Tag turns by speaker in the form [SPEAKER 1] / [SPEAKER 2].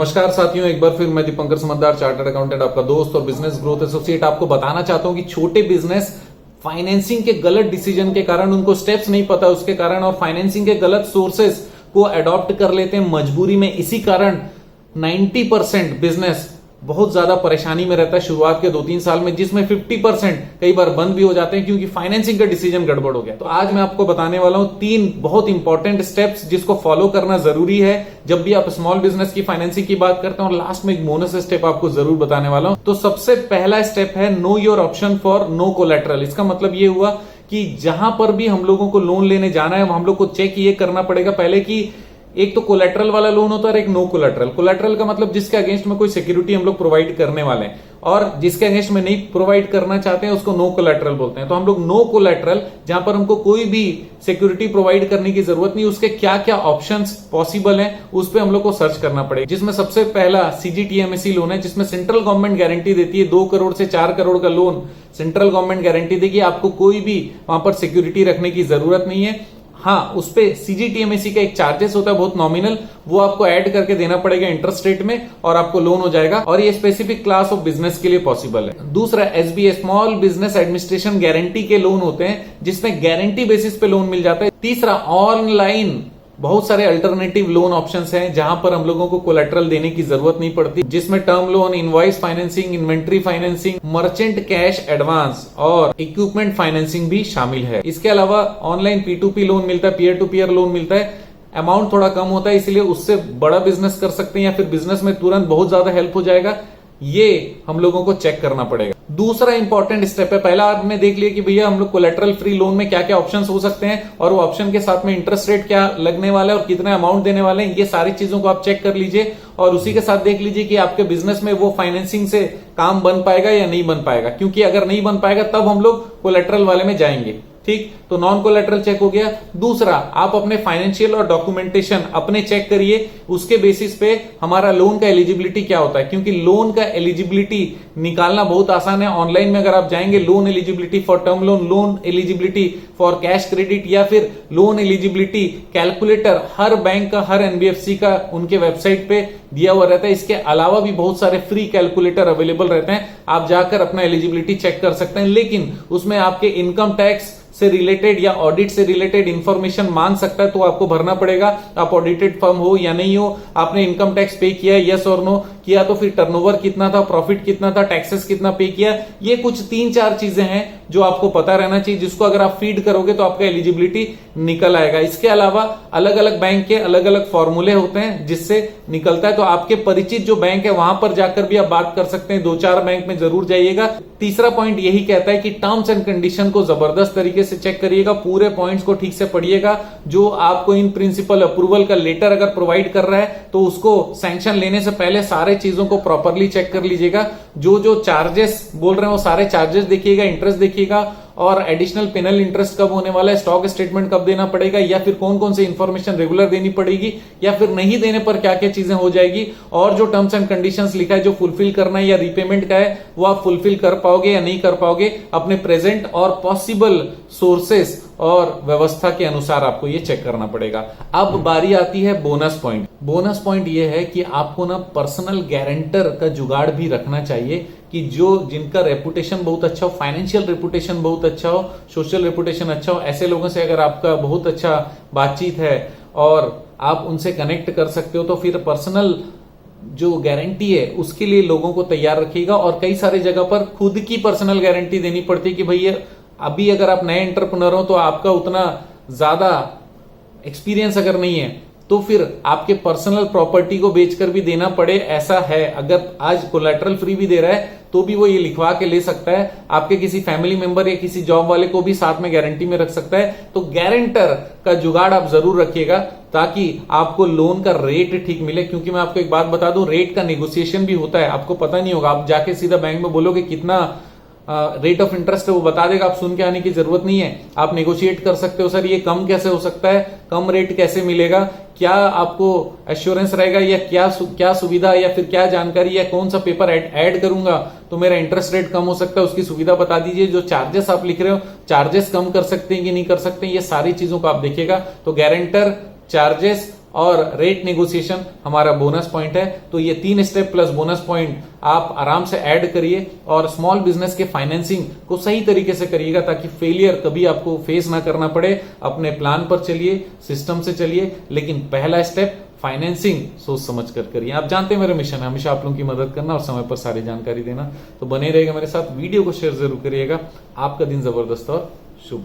[SPEAKER 1] नमस्कार साथियों, एक बार फिर मैं दीपंकर समझदार चार्टर्ड अकाउंटेंट, आपका दोस्त और बिजनेस ग्रोथ एसोसिएट, आपको बताना चाहता हूं कि छोटे बिजनेस फाइनेंसिंग के गलत डिसीजन के कारण, उनको स्टेप्स नहीं पता उसके कारण, और फाइनेंसिंग के गलत सोर्सेस को अडॉप्ट कर लेते हैं मजबूरी में। इसी कारण 90% बिजनेस बहुत ज्यादा परेशानी में रहता है शुरुआत के 2-3 साल में, जिसमें 50% कई बार बंद भी हो जाते हैं क्योंकि फाइनेंसिंग का डिसीजन गड़बड़ हो गया। तो आज मैं आपको बताने वाला हूं 3 बहुत इंपॉर्टेंट स्टेप्स जिसको फॉलो करना जरूरी है जब भी आप स्मॉल बिजनेस की फाइनेंसिंग की बात करते हैं, और लास्ट में एक बोनस स्टेप आपको जरूर बताने वाला हूं। तो सबसे पहला स्टेप है know your option for no collateral. इसका मतलब ये हुआ कि जहां पर भी हम लोगों को लोन लेने जाना है, हम लोग को चेक ये करना पड़ेगा पहले कि एक तो कोलैटरल वाला लोन होता है और एक नो कोलैटरल। कोलैटरल का मतलब जिसके अगेंस्ट में कोई सिक्योरिटी हम लोग प्रोवाइड करने वाले हैं, और जिसके अगेंस्ट में नहीं प्रोवाइड करना चाहते हैं उसको नो कोलैटरल बोलते हैं। तो हम लोग नो कोलैटरल, जहां पर हमको कोई भी सिक्योरिटी प्रोवाइड करने की जरूरत नहीं, उसके क्या क्या ऑप्शंस पॉसिबल हैं उस पर हम लोग को सर्च करना पड़ेगा। जिसमें सबसे पहला सीजीटीएमएसई लोन है, जिसमें सेंट्रल गवर्नमेंट गारंटी देती है। 2 करोड़ से 4 करोड़ का लोन सेंट्रल गवर्नमेंट गारंटी देगी, आपको कोई भी वहां पर सिक्योरिटी रखने की जरूरत नहीं है। हाँ, उस पे सीजीटीएमएसई का एक चार्जेस होता है बहुत नॉमिनल, वो आपको ऐड करके देना पड़ेगा इंटरेस्ट रेट में, और आपको लोन हो जाएगा। और ये स्पेसिफिक क्लास ऑफ बिजनेस के लिए पॉसिबल है। दूसरा SBA small business administration guarantee के लोन होते हैं, जिसमें गारंटी बेसिस पे लोन मिल जाता है। तीसरा ऑनलाइन बहुत सारे अल्टरनेटिव लोन ऑप्शंस हैं जहां पर हम लोगों को कोलैटरल देने की जरूरत नहीं पड़ती, जिसमें term loan, invoice financing, inventory financing, merchant cash advance और इक्विपमेंट फाइनेंसिंग भी शामिल है। इसके अलावा ऑनलाइन P2P लोन मिलता है, पीयर टू पीयर लोन मिलता है। अमाउंट थोड़ा कम होता है, इसलिए उससे बड़ा बिजनेस कर सकते हैं, या फिर बिजनेस में तुरंत बहुत ज्यादा हेल्प हो जाएगा। ये हम लोगों को चेक करना पड़ेगा। दूसरा इंपॉर्टेंट स्टेप है, पहला आपने देख लिया कि भैया हम लोग कोलैटरल फ्री लोन में क्या क्या ऑप्शंस हो सकते हैं, और वो ऑप्शन के साथ में इंटरेस्ट रेट क्या लगने वाला है और कितना अमाउंट देने वाले हैं, ये सारी चीजों को आप चेक कर लीजिए। और उसी के साथ देख लीजिए कि आपके बिजनेस में वो फाइनेंसिंग से काम बन पाएगा या नहीं बन पाएगा, क्योंकि अगर नहीं बन पाएगा तब हम लोग कोलैटरल वाले में जाएंगे। ठीक, तो नॉन कोलैटरल चेक हो गया। दूसरा, आप अपने फाइनेंशियल और डॉक्यूमेंटेशन अपने चेक करिए, उसके बेसिस पे हमारा लोन का एलिजिबिलिटी क्या होता है, क्योंकि लोन का एलिजिबिलिटी निकालना बहुत आसान है। ऑनलाइन में अगर आप जाएंगे, loan eligibility for term loan, loan eligibility for cash credit, या फिर लोन एलिजिबिलिटी कैलकुलेटर, हर बैंक का, हर एनबीएफसी का उनके वेबसाइट पे दिया हुआ रहता है। इसके अलावा भी बहुत सारे फ्री कैलकुलेटर अवेलेबल रहते हैं, आप जाकर अपना एलिजिबिलिटी चेक कर सकते हैं। लेकिन उसमें आपके इनकम टैक्स से रिलेटेड या ऑडिट से रिलेटेड इंफॉर्मेशन मांग सकता है, तो आपको भरना पड़ेगा। आप ऑडिटेड फर्म हो या नहीं हो, आपने इनकम टैक्स पे किया यस और नो किया, तो फिर टर्नओवर कितना था, प्रॉफिट कितना था, टैक्सेस कितना पे किया, ये कुछ 3-4 चीजें हैं जो आपको पता रहना चाहिए, जिसको अगर आप फीड करोगे तो आपका एलिजिबिलिटी निकल आएगा। इसके अलावा अलग अलग बैंक के अलग अलग फॉर्मूले होते हैं जिससे निकलता है, तो आपके परिचित जो बैंक है वहां पर जाकर भी आप बात कर सकते हैं। 2-4 बैंक में जरूर जाइएगा। तीसरा पॉइंट यही कहता है कि टर्म्स एंड कंडीशन को जबरदस्त तरीके से चेक करिएगा, पूरे पॉइंट्स को ठीक से पढ़िएगा। जो आपको इन प्रिंसिपल अप्रूवल का लेटर अगर प्रोवाइड कर रहा है तो उसको सैंक्शन लेने से पहले सारे चीजों को प्रॉपरली चेक कर लीजिएगा। जो चार्जेस बोल रहे हैं वो सारे चार्जेस देखिएगा, इंटरेस्ट देखिएगा, और एडिशनल पेनल इंटरेस्ट कब होने वाला है, स्टॉक स्टेटमेंट कब देना पड़ेगा, या फिर कौन कौन सी इंफॉर्मेशन रेगुलर देनी पड़ेगी, या फिर नहीं देने पर क्या क्या चीजें हो जाएगी, और जो टर्म्स एंड कंडीशंस लिखा है जो फुलफिल करना है या रीपेमेंट का है वो आप फुलफिल कर पाओगे या नहीं कर पाओगे। अपने प्रेजेंट और पॉसिबल सोर्सेस और व्यवस्था के अनुसार आपको ये चेक करना पड़ेगा। अब बारी आती है बोनस पॉइंट। बोनस पॉइंट ये है कि आपको ना पर्सनल गारंटर का जुगाड़ भी रखना चाहिए, कि जो जिनका रेपुटेशन बहुत अच्छा हो, फाइनेंशियल रेपुटेशन बहुत अच्छा हो, सोशल रेपुटेशन अच्छा हो, ऐसे लोगों से अगर आपका बहुत अच्छा बातचीत है और आप उनसे कनेक्ट कर सकते हो, तो फिर पर्सनल जो गारंटी है उसके लिए लोगों को तैयार रखिएगा। और कई सारे जगह पर खुद की पर्सनल गारंटी देनी पड़ती है कि भैया अभी अगर आप नए एंटरप्रेन्योर हो तो आपका उतना ज्यादा एक्सपीरियंस अगर नहीं है तो फिर आपके पर्सनल प्रॉपर्टी को बेचकर भी देना पड़े, ऐसा है। अगर आज कोलैटरल फ्री भी दे रहा है तो भी वो ये लिखवा के ले सकता है, आपके किसी फैमिली मेंबर या किसी जॉब वाले को भी साथ में गारंटी में रख सकता है। तो गारंटर का जुगाड़ आप जरूर रखिएगा ताकि आपको लोन का रेट ठीक मिले। क्योंकि मैं आपको एक बात बता दूं, रेट का नेगोशिएशन भी होता है, आपको पता नहीं होगा। आप जाके सीधा बैंक में बोलोगे कितना रेट ऑफ इंटरेस्ट है, वो बता देगा, आप सुन के आने की जरूरत नहीं है। आप नेगोशिएट कर सकते हो, सर ये कम कैसे हो सकता है, कम रेट कैसे मिलेगा, क्या आपको एश्योरेंस रहेगा, या क्या सुविधा या फिर क्या जानकारी या कौन सा पेपर ऐड करूंगा तो मेरा इंटरेस्ट रेट कम हो सकता है, उसकी सुविधा बता दीजिए। जो चार्जेस आप लिख रहे हो, चार्जेस कम कर सकते हैं कि नहीं कर सकते हैं, ये सारी चीजों को आप देखिएगा। तो गारंटर, चार्जेस और रेट नेगोशिएशन हमारा बोनस पॉइंट है। तो ये 3 स्टेप प्लस बोनस पॉइंट आप आराम से ऐड करिए और स्मॉल बिजनेस के फाइनेंसिंग को सही तरीके से करिएगा ताकि फेलियर कभी आपको फेस ना करना पड़े। अपने प्लान पर चलिए, सिस्टम से चलिए, लेकिन पहला स्टेप फाइनेंसिंग सोच समझ कर करिए। आप जानते हैं मेरा मिशन है हमेशा आप लोगों की मदद करना और समय पर सारी जानकारी देना। तो बने रहेगा मेरे साथ, वीडियो को शेयर जरूर करिएगा। आपका दिन जबरदस्त और शुभ।